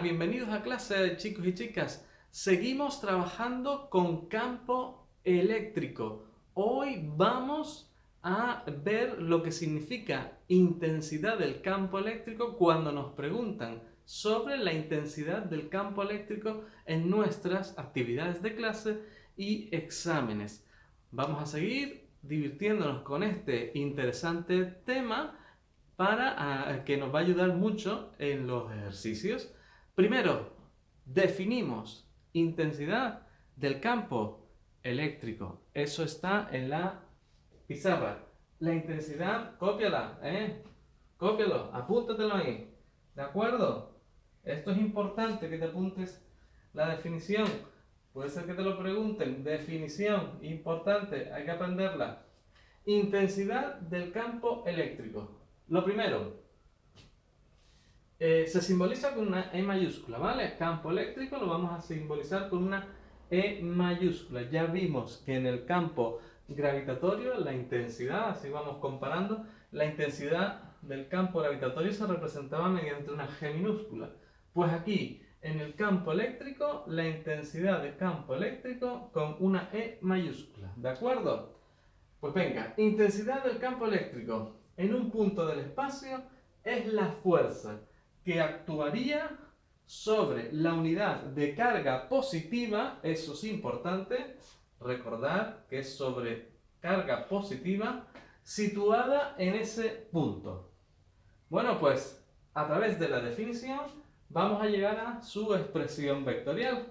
Bienvenidos a clase, chicos y chicas. Seguimos trabajando con campo eléctrico. Hoy vamos a ver lo que significa intensidad del campo eléctrico cuando nos preguntan sobre la intensidad del campo eléctrico en nuestras actividades de clase y exámenes. Vamos a seguir divirtiéndonos con este interesante tema para que nos va a ayudar mucho en los ejercicios. Primero, definimos intensidad del campo eléctrico. Eso está en la pizarra. La intensidad, cópiala, cópialo, apúntatelo ahí. ¿De acuerdo? Esto es importante que te apuntes la definición. Puede ser que te lo pregunten. Definición, importante, hay que aprenderla. Intensidad del campo eléctrico. Lo primero, se simboliza con una E mayúscula, ¿vale? Campo eléctrico lo vamos a simbolizar con una E mayúscula. Ya vimos que en el campo gravitatorio la intensidad, así vamos comparando, la intensidad del campo gravitatorio se representaba mediante una G minúscula. Pues aquí, en el campo eléctrico, la intensidad del campo eléctrico con una E mayúscula, ¿de acuerdo? Pues venga, intensidad del campo eléctrico en un punto del espacio es la fuerza que actuaría sobre la unidad de carga positiva, eso es importante, recordar que es sobre carga positiva, situada en ese punto. Bueno, pues a través de la definición vamos a llegar a su expresión vectorial.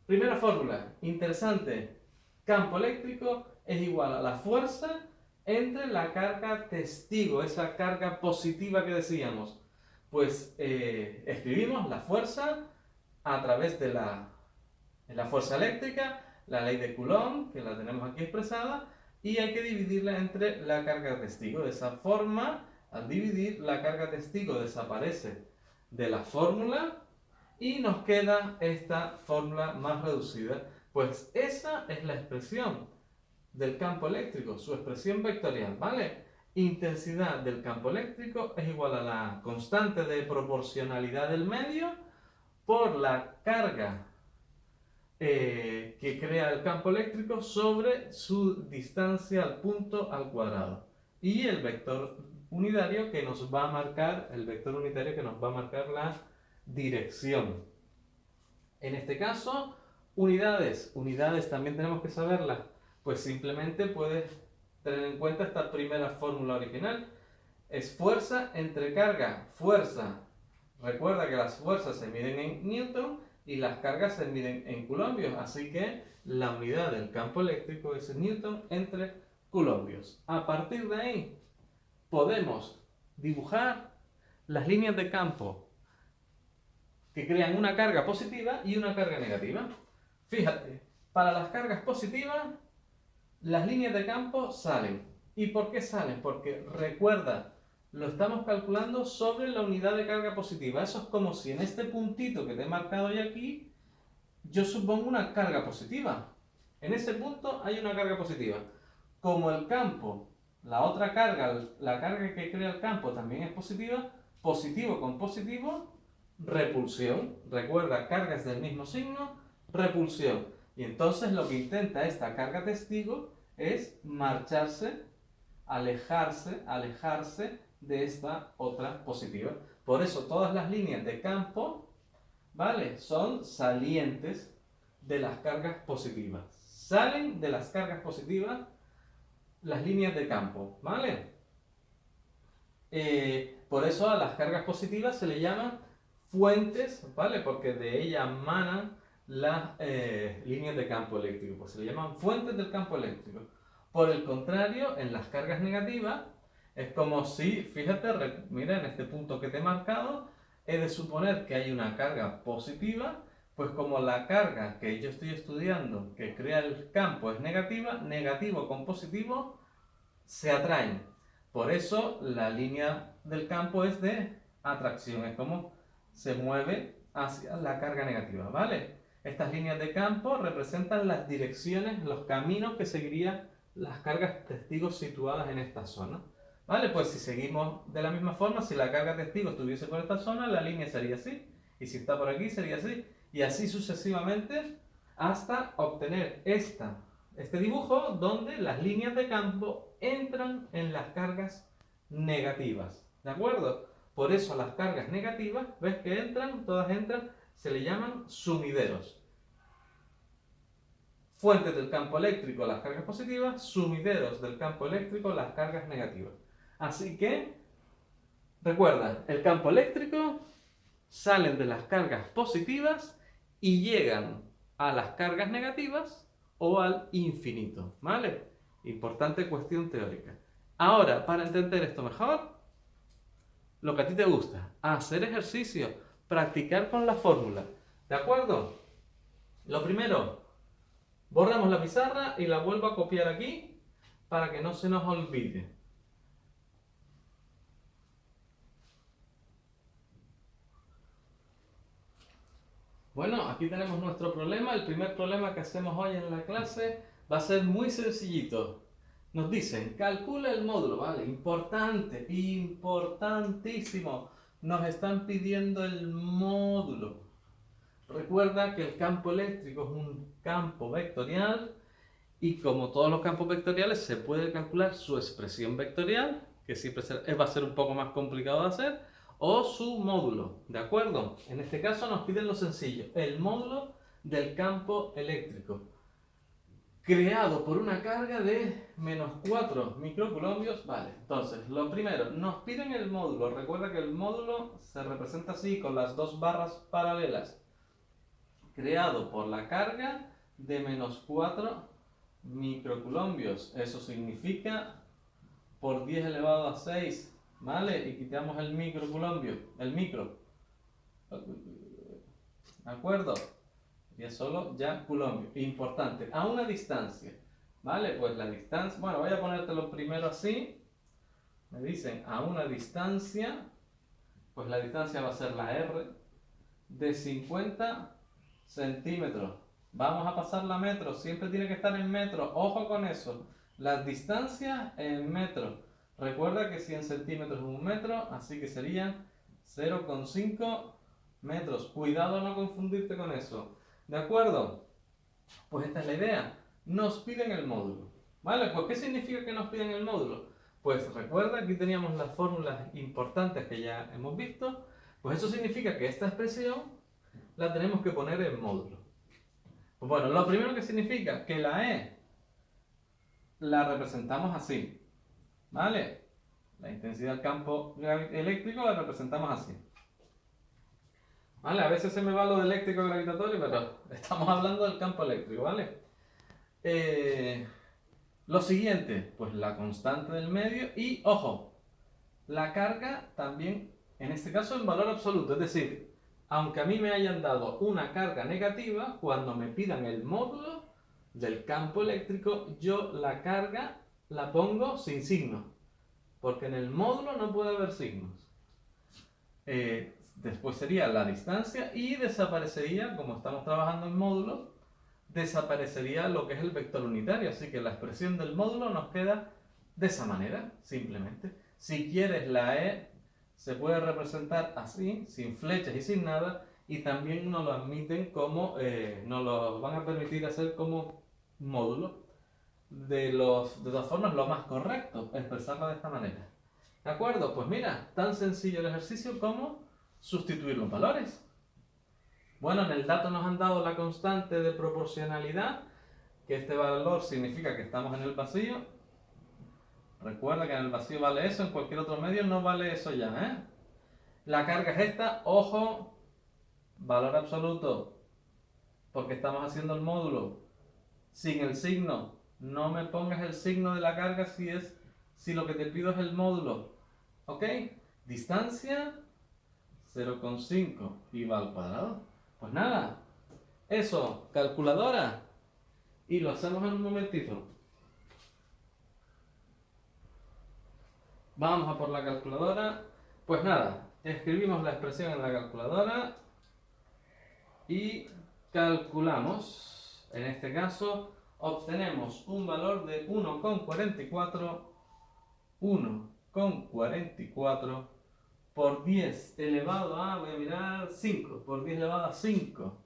Primera fórmula, interesante, campo eléctrico es igual a la fuerza entre la carga testigo, esa carga positiva que decíamos. Pues escribimos la fuerza a través de la fuerza eléctrica, la ley de Coulomb, que la tenemos aquí expresada, y hay que dividirla entre la carga testigo. De esa forma, al dividir, la carga testigo desaparece de la fórmula y nos queda esta fórmula más reducida. Pues esa es la expresión del campo eléctrico, su expresión vectorial, ¿vale? Intensidad del campo eléctrico es igual a la constante de proporcionalidad del medio por la carga que crea el campo eléctrico sobre su distancia al punto al cuadrado. Y el vector unitario que nos va a marcar, la dirección. En este caso, unidades también tenemos que saberlas. Pues simplemente puedes tener en cuenta esta primera fórmula original. Es fuerza entre carga. Fuerza. Recuerda que las fuerzas se miden en newton y las cargas se miden en coulombios. Así que la unidad del campo eléctrico es newton entre coulombios. A partir de ahí podemos dibujar las líneas de campo que crean una carga positiva y una carga negativa. Fíjate, para las cargas positivas, las líneas de campo salen. ¿Y por qué salen? Porque recuerda, lo estamos calculando sobre la unidad de carga positiva. Eso es como si en este puntito que te he marcado ya aquí, yo supongo una carga positiva. En ese punto hay una carga positiva. Como el campo, la otra carga, la carga que crea el campo también es positiva, positivo con positivo, repulsión. Recuerda, cargas del mismo signo, repulsión. Y entonces lo que intenta esta carga testigo es marcharse, alejarse de esta otra positiva. Por eso todas las líneas de campo, ¿vale?, son salientes de las cargas positivas. Salen de las cargas positivas las líneas de campo, ¿vale? Por eso a las cargas positivas se le llaman fuentes, ¿vale? Porque de ellas manan las líneas de campo eléctrico, pues se le llaman fuentes del campo eléctrico. Por el contrario, en las cargas negativas es como si, fíjate, mira, en este punto que te he marcado, he de suponer que hay una carga positiva, pues como la carga que yo estoy estudiando que crea el campo es negativa, negativo con positivo se atraen. Por eso la línea del campo es de atracción, es como se mueve hacia la carga negativa, ¿vale? Estas líneas de campo representan las direcciones, los caminos que seguirían las cargas testigos situadas en esta zona. ¿Vale? Pues si seguimos de la misma forma, si la carga testigo estuviese por esta zona, la línea sería así. Y si está por aquí sería así. Y así sucesivamente hasta obtener este dibujo donde las líneas de campo entran en las cargas negativas. ¿De acuerdo? Por eso las cargas negativas, ¿ves que entran? Todas entran, se le llaman sumideros. Fuentes del campo eléctrico, las cargas positivas, sumideros del campo eléctrico, las cargas negativas. Así que, recuerda, el campo eléctrico salen de las cargas positivas y llegan a las cargas negativas o al infinito, ¿vale? Importante cuestión teórica. Ahora, para entender esto mejor, lo que a ti te gusta, hacer ejercicio, practicar con la fórmula, ¿de acuerdo? Lo primero, borramos la pizarra y la vuelvo a copiar aquí para que no se nos olvide. Bueno, aquí tenemos nuestro problema. El primer problema que hacemos hoy en la clase va a ser muy sencillito. Nos dicen, calcula el módulo, ¿vale? Importante, importantísimo. Nos están pidiendo el módulo. Recuerda que el campo eléctrico es un campo vectorial y como todos los campos vectoriales se puede calcular su expresión vectorial, que siempre va a ser un poco más complicado de hacer, o su módulo, ¿de acuerdo? En este caso nos piden lo sencillo, el módulo del campo eléctrico, creado por una carga de menos 4 microcoulombios, vale. Entonces, lo primero, nos piden el módulo. Recuerda que el módulo se representa así, con las dos barras paralelas. Creado por la carga de menos 4 microcoulombios. Eso significa por 10 elevado a 6, ¿vale? Y quitamos el microcoulombio, el micro. ¿De acuerdo? Y es solo ya coulombio. Importante, a una distancia, ¿vale? Pues la distancia, bueno, voy a ponértelo primero así. Me dicen a una distancia, pues la distancia va a ser la R de 50 centímetros. Vamos a pasarla a metros, siempre tiene que estar en metros, ojo con eso. Las distancias en metros. Recuerda que 100 centímetros es un metro, así que serían 0,5 metros. Cuidado no confundirte con eso. ¿De acuerdo? Pues esta es la idea. Nos piden el módulo. ¿Vale? Pues ¿qué significa que nos piden el módulo? Pues recuerda, aquí teníamos las fórmulas importantes que ya hemos visto. Pues eso significa que esta expresión la tenemos que poner en módulo. Pues bueno, lo primero que significa que la E la representamos así. ¿Vale? La intensidad del campo eléctrico la representamos así. ¿Vale? A veces se me va lo de eléctrico gravitatorio, pero estamos hablando del campo eléctrico, ¿vale? Lo siguiente, pues la constante del medio y, ojo, la carga también, en este caso en valor absoluto, es decir, aunque a mí me hayan dado una carga negativa, cuando me pidan el módulo del campo eléctrico, yo la carga la pongo sin signo, porque en el módulo no puede haber signos. Después sería la distancia y desaparecería, como estamos trabajando en módulos, desaparecería lo que es el vector unitario, así que la expresión del módulo nos queda de esa manera, simplemente. Si quieres, la E se puede representar así, sin flechas y sin nada, y también nos lo admiten como, nos lo van a permitir hacer como módulo. De todas formas, lo más correcto, expresarlo de esta manera. ¿De acuerdo? Pues mira, tan sencillo el ejercicio como sustituir los valores. Bueno, en el dato nos han dado la constante de proporcionalidad, que este valor significa que estamos en el vacío. Recuerda que en el vacío vale eso, en cualquier otro medio no vale eso ya, ¿eh? La carga es esta, ojo, valor absoluto, porque estamos haciendo el módulo sin el signo. No me pongas el signo de la carga si lo que te pido es el módulo. ¿Ok? Distancia 0,5 y va al cuadrado. Pues nada, eso, calculadora, y lo hacemos en un momentito. Vamos a por la calculadora. Pues nada, escribimos la expresión en la calculadora y calculamos. En este caso obtenemos un valor de 1,44, 1,44 por 10 elevado a, voy a mirar, 5, por 10 elevado a 5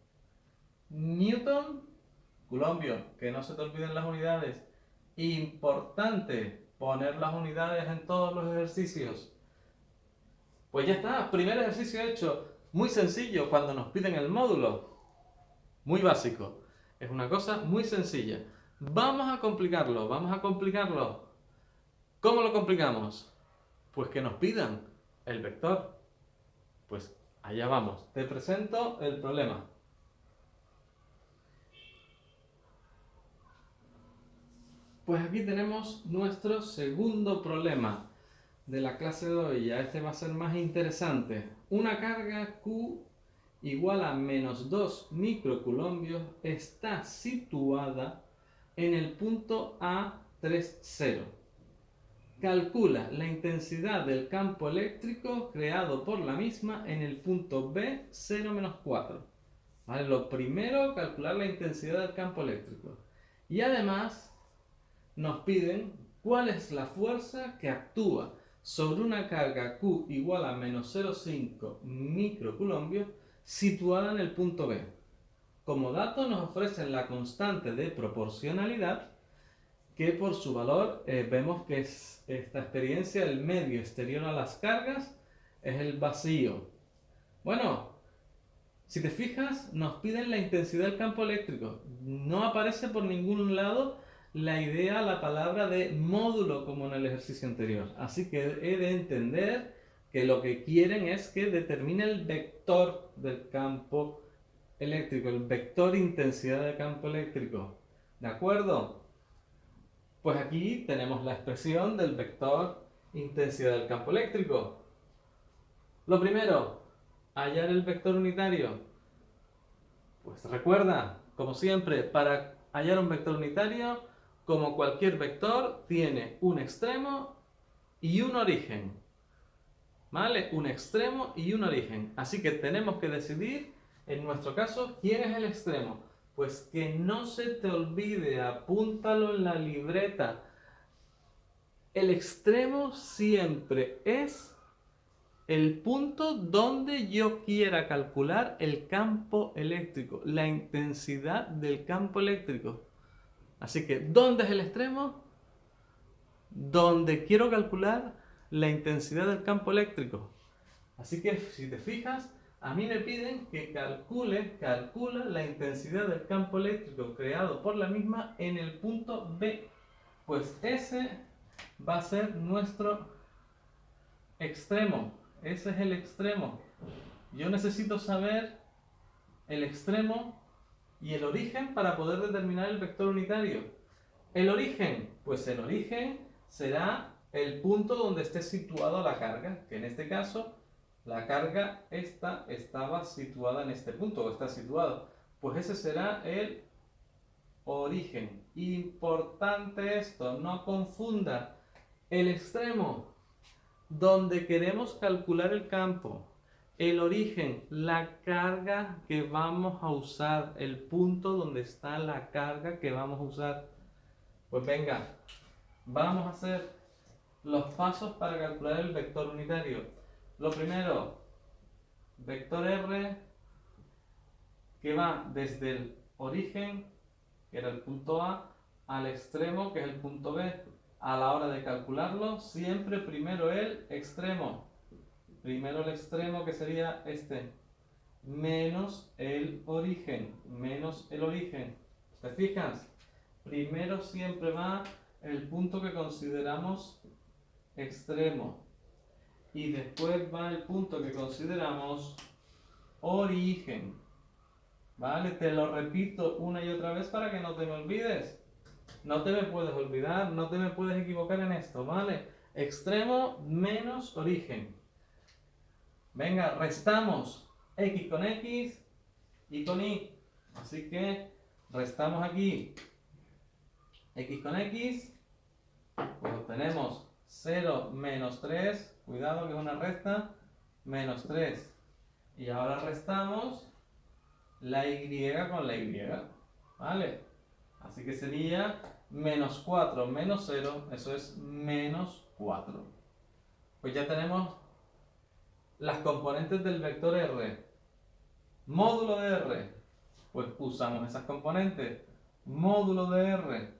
Newton, culombio, que no se te olviden las unidades. Importante poner las unidades en todos los ejercicios. Pues ya está, primer ejercicio hecho. Muy sencillo cuando nos piden el módulo. Muy básico. Es una cosa muy sencilla. Vamos a complicarlo, vamos a complicarlo. ¿Cómo lo complicamos? Pues que nos pidan el vector. Pues allá vamos. Te presento el problema. Pues aquí tenemos nuestro segundo problema de la clase de hoy. Ya este va a ser más interesante. Una carga Q igual a menos 2 microcoulombios está situada en el punto A30. Calcula la intensidad del campo eléctrico creado por la misma en el punto B0-4. ¿Vale? Lo primero, calcular la intensidad del campo eléctrico. Y además nos piden cuál es la fuerza que actúa sobre una carga Q igual a menos 0,5 microcoulombios situada en el punto B. Como dato nos ofrecen la constante de proporcionalidad, que por su valor vemos que es esta experiencia, el medio exterior a las cargas es el vacío. Bueno, si te fijas, nos piden la intensidad del campo eléctrico. No aparece por ningún lado la idea, la palabra de módulo como en el ejercicio anterior. Así que he de entender que lo que quieren es que determine el vector del campo eléctrico, el vector intensidad del campo eléctrico. ¿De acuerdo? Pues aquí tenemos la expresión del vector intensidad del campo eléctrico. Lo primero, hallar el vector unitario. Pues recuerda, como siempre, para hallar un vector unitario, como cualquier vector, tiene un extremo y un origen. ¿Vale? Un extremo y un origen. Así que tenemos que decidir, en nuestro caso, quién es el extremo. Pues que no se te olvide, apúntalo en la libreta. El extremo siempre es el punto donde yo quiera calcular el campo eléctrico, la intensidad del campo eléctrico. Así que, ¿dónde es el extremo? Donde quiero calcular la intensidad del campo eléctrico. Así que, si te fijas, a mí me piden que calcula la intensidad del campo eléctrico creado por la misma en el punto B. Pues ese va a ser nuestro extremo. Ese es el extremo. Yo necesito saber el extremo y el origen para poder determinar el vector unitario. El origen, pues el origen será el punto donde esté situada la carga, que en este caso la carga estaba situada en este punto, o está situado. Pues ese será el origen. Importante esto, no confunda el extremo donde queremos calcular el campo, el origen, la carga que vamos a usar, el punto donde está la carga que vamos a usar. Pues venga, vamos a hacer los pasos para calcular el vector unitario. Lo primero, vector R, que va desde el origen, que era el punto A, al extremo, que es el punto B. A la hora de calcularlo, siempre primero el extremo. Primero el extremo, que sería este, menos el origen, ¿Te fijas? Primero siempre va el punto que consideramos extremo. Y después va el punto que consideramos origen. ¿Vale? Te lo repito una y otra vez para que no te me olvides. No te me puedes olvidar, no te me puedes equivocar en esto, ¿vale? Extremo menos origen. Venga, restamos x con x y con y. Así que restamos aquí x con x, pues obtenemos 0 menos 3, cuidado que es una resta, menos 3. Y ahora restamos la y con la y, ¿vale? Así que sería menos 4 menos 0, eso es menos 4. Pues ya tenemos las componentes del vector R. Módulo de R. Pues usamos esas componentes. Módulo de R.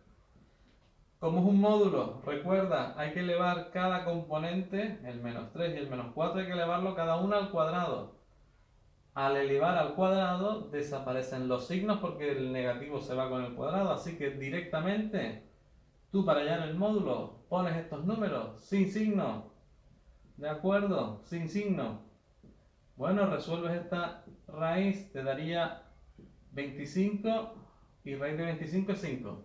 Como es un módulo, recuerda, hay que elevar cada componente, el menos 3 y el menos 4, hay que elevarlo cada uno al cuadrado. Al elevar al cuadrado desaparecen los signos porque el negativo se va con el cuadrado, así que directamente tú para hallar el módulo pones estos números sin signo. ¿De acuerdo? Sin signo. Bueno, resuelves esta raíz, te daría 25 y raíz de 25 es 5.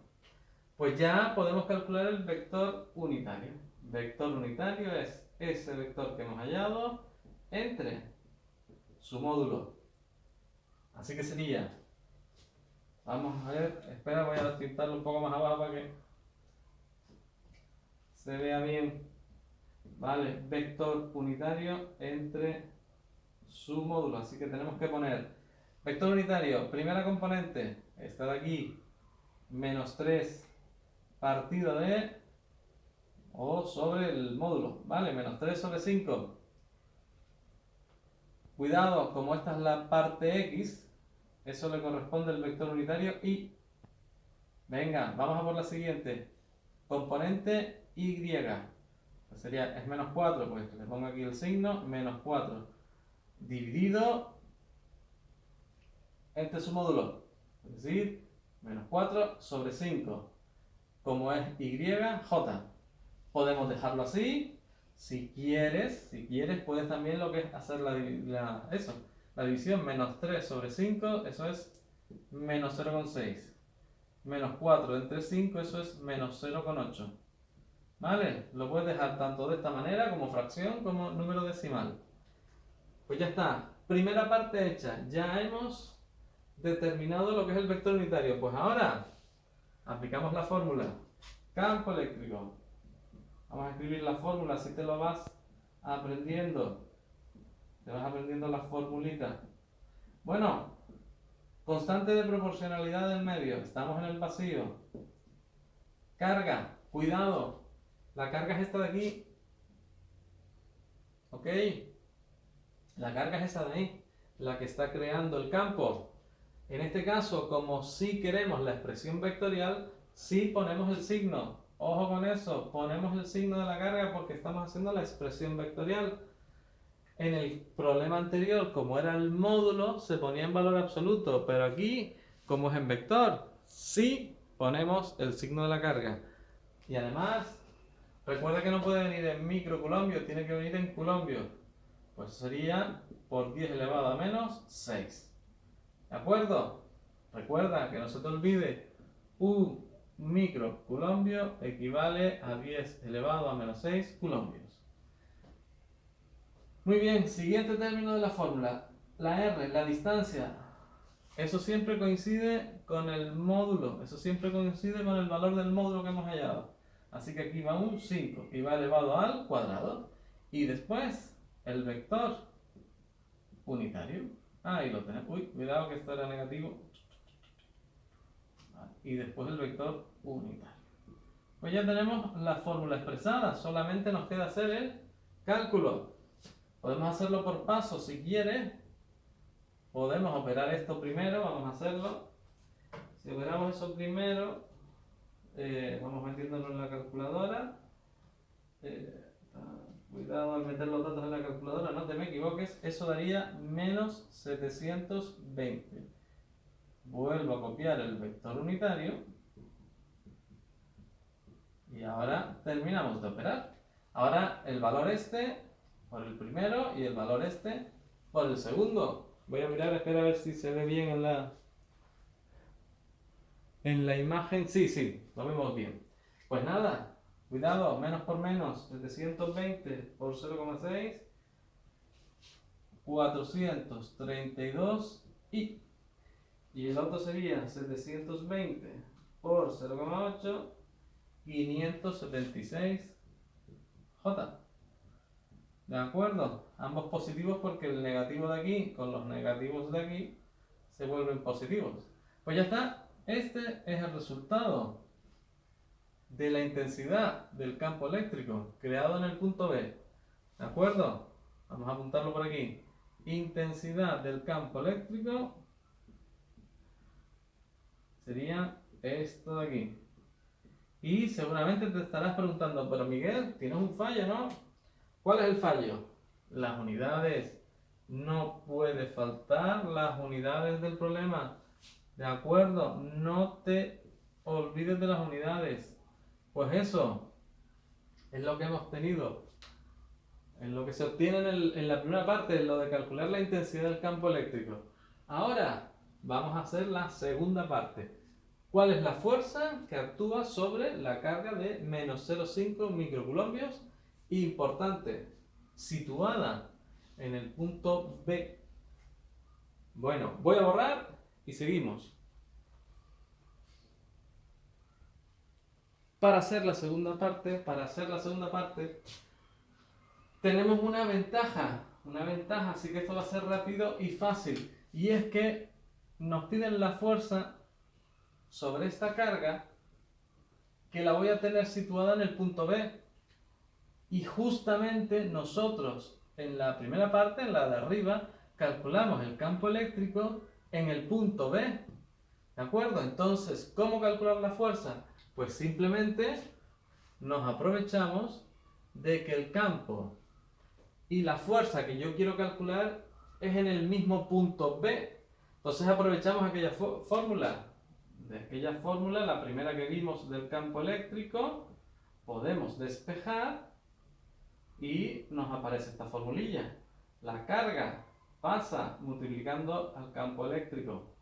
Pues ya podemos calcular el vector unitario. Vector unitario es ese vector que hemos hallado entre su módulo. Así que sería, vamos a ver, espera, voy a tintarlo un poco más abajo para que se vea bien. Vale, vector unitario entre su módulo. Así que tenemos que poner vector unitario, primera componente, esta de aquí, menos 3 partido de, o sobre el módulo, ¿vale? Menos 3 sobre 5. Cuidado, como esta es la parte X, eso le corresponde al vector unitario y, venga, vamos a por la siguiente, componente Y, pues sería, es menos 4, pues le pongo aquí el signo, menos 4, dividido entre su módulo, es decir, menos 4 sobre 5. Como es Y, J. Podemos dejarlo así. Si quieres, puedes también lo que es hacer la división. Menos 3 sobre 5, eso es menos 0,6. Menos 4 entre 5, eso es menos 0,8. ¿Vale? Lo puedes dejar tanto de esta manera como fracción como número decimal. Pues ya está. Primera parte hecha. Ya hemos determinado lo que es el vector unitario. Pues ahora aplicamos la fórmula. Campo eléctrico. Vamos a escribir la fórmula, así te lo vas aprendiendo. Te vas aprendiendo las formulitas. Bueno, constante de proporcionalidad del medio. Estamos en el vacío. Carga, cuidado. La carga es esta de aquí. ¿Ok? La carga es esa de ahí. La que está creando el campo. En este caso, como si queremos la expresión vectorial, sí ponemos el signo. Ojo con eso, ponemos el signo de la carga porque estamos haciendo la expresión vectorial. En el problema anterior, como era el módulo, se ponía en valor absoluto, pero aquí, como es en vector, sí ponemos el signo de la carga. Y además, recuerda que no puede venir en microcoulombios, tiene que venir en coulombios. Pues sería por 10 elevado a menos 6. ¿De acuerdo? Recuerda que no se te olvide, un microculombio equivale a 10 elevado a menos 6 coulombios. Muy bien, siguiente término de la fórmula. La R, la distancia. Eso siempre coincide con el módulo, eso siempre coincide con el valor del módulo que hemos hallado. Así que aquí va un 5 y va elevado al cuadrado. Y después el vector unitario. Ahí lo tenemos. Uy, cuidado que esto era negativo. Y después el vector unitario. Pues ya tenemos la fórmula expresada, solamente nos queda hacer el cálculo. Podemos hacerlo por pasos si quieres. Podemos operar esto primero, vamos a hacerlo. Si operamos eso primero, vamos metiéndolo en la calculadora. Cuidado al meter los datos en la calculadora, no te me equivoques. Eso daría menos 720. Vuelvo a copiar el vector unitario. Y ahora terminamos de operar. Ahora el valor este por el primero y el valor este por el segundo. Voy a mirar, espera a ver si se ve bien en la imagen. Sí, lo vemos bien. Pues nada, cuidado, menos por menos, 720 por 0,6, 432 y el otro sería 720 por 0,8, 576 J. ¿De acuerdo? Ambos positivos porque el negativo de aquí con los negativos de aquí se vuelven positivos. Pues ya está. Este es el resultado de la intensidad del campo eléctrico creado en el punto B. ¿De acuerdo? Vamos a apuntarlo por aquí. Intensidad del campo eléctrico sería esto de aquí. Y seguramente te estarás preguntando, pero Miguel, tienes un fallo, ¿no? ¿Cuál es el fallo? Las unidades. No puede faltar las unidades del problema. ¿De acuerdo? No te olvides de las unidades. Pues eso es lo que hemos tenido. En lo que se obtiene en la primera parte, lo de calcular la intensidad del campo eléctrico. Ahora vamos a hacer la segunda parte. ¿Cuál es la fuerza que actúa sobre la carga de menos 0,5 microcoulombios? Importante, situada en el punto B. Bueno, voy a borrar y seguimos. Para hacer la segunda parte, tenemos una ventaja, así que esto va a ser rápido y fácil. Y es que nos piden la fuerza sobre esta carga que la voy a tener situada en el punto B. Y justamente nosotros en la primera parte, en la de arriba, calculamos el campo eléctrico en el punto B. ¿De acuerdo? Entonces, ¿cómo calcular la fuerza? Pues simplemente nos aprovechamos de que el campo y la fuerza que yo quiero calcular es en el mismo punto B. Entonces aprovechamos aquella fórmula. De aquella fórmula, la primera que vimos del campo eléctrico, podemos despejar y nos aparece esta formulilla. La carga pasa multiplicando al campo eléctrico.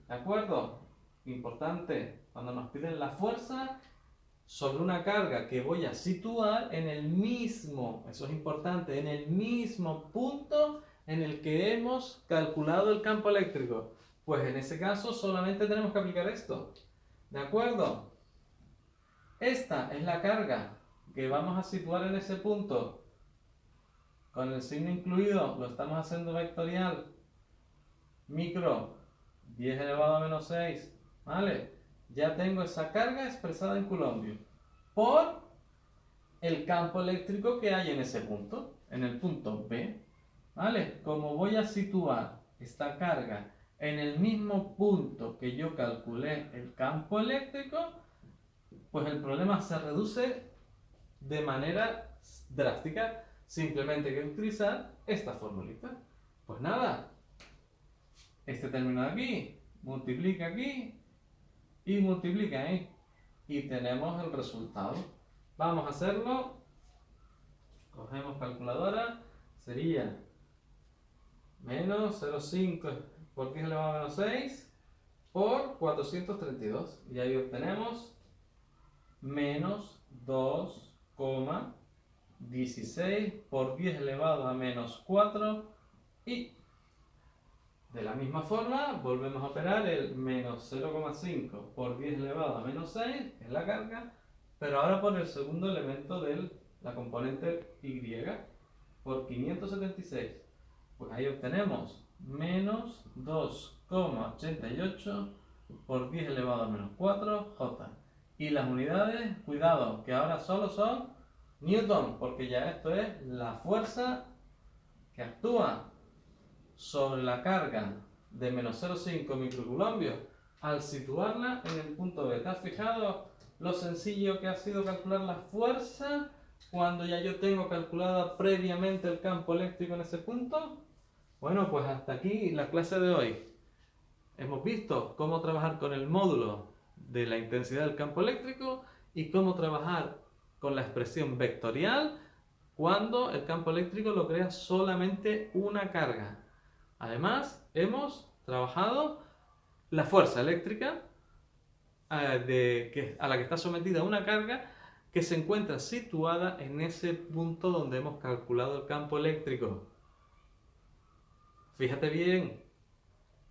¿De acuerdo? Importante, cuando nos piden la fuerza sobre una carga que voy a situar en el mismo, eso es importante, en el mismo punto en el que hemos calculado el campo eléctrico. Pues en ese caso solamente tenemos que aplicar esto. ¿De acuerdo? Esta es la carga que vamos a situar en ese punto. Con el signo incluido lo estamos haciendo vectorial. Micro, 10 elevado a menos 6. ¿Vale? Ya tengo esa carga expresada en coulombios por el campo eléctrico que hay en ese punto, en el punto B. ¿Vale? Como voy a situar esta carga en el mismo punto que yo calculé el campo eléctrico, pues el problema se reduce de manera drástica. Simplemente hay que utilizar esta formulita. Pues nada, este término de aquí, multiplica aquí y multiplica ahí. Y tenemos el resultado. Vamos a hacerlo. Cogemos calculadora. Sería menos 0,5 por 10 elevado a menos 6 por 432. Y ahí obtenemos menos 2,16 por 10 elevado a menos 4. Y de la misma forma volvemos a operar el menos 0,5 por 10 elevado a menos 6, que es la carga, pero ahora por el segundo elemento de la componente Y, por 576. Pues ahí obtenemos menos 2,88 por 10 elevado a menos 4, J. Y las unidades, cuidado, que ahora solo son Newton, porque ya esto es la fuerza que actúa sobre la carga de menos 0,5 microcoulombios al situarla en el punto B. ¿Te has fijado lo sencillo que ha sido calcular la fuerza cuando ya yo tengo calculada previamente el campo eléctrico en ese punto? Bueno, pues hasta aquí la clase de hoy. Hemos visto cómo trabajar con el módulo de la intensidad del campo eléctrico y cómo trabajar con la expresión vectorial cuando el campo eléctrico lo crea solamente una carga. Además, hemos trabajado la fuerza eléctrica a la que está sometida una carga que se encuentra situada en ese punto donde hemos calculado el campo eléctrico. Fíjate bien,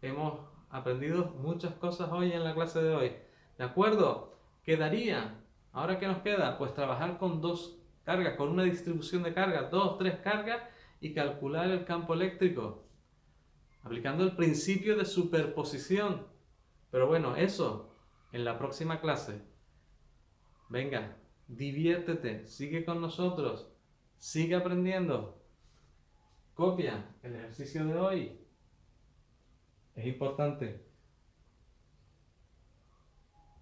hemos aprendido muchas cosas hoy en la clase de hoy. ¿De acuerdo? Quedaría, ahora que nos queda, pues trabajar con dos cargas, con una distribución de cargas, 2, 3 cargas y calcular el campo eléctrico, aplicando el principio de superposición. Pero bueno, eso en la próxima clase. Venga, diviértete, sigue con nosotros, sigue aprendiendo. Copia el ejercicio de hoy. Es importante.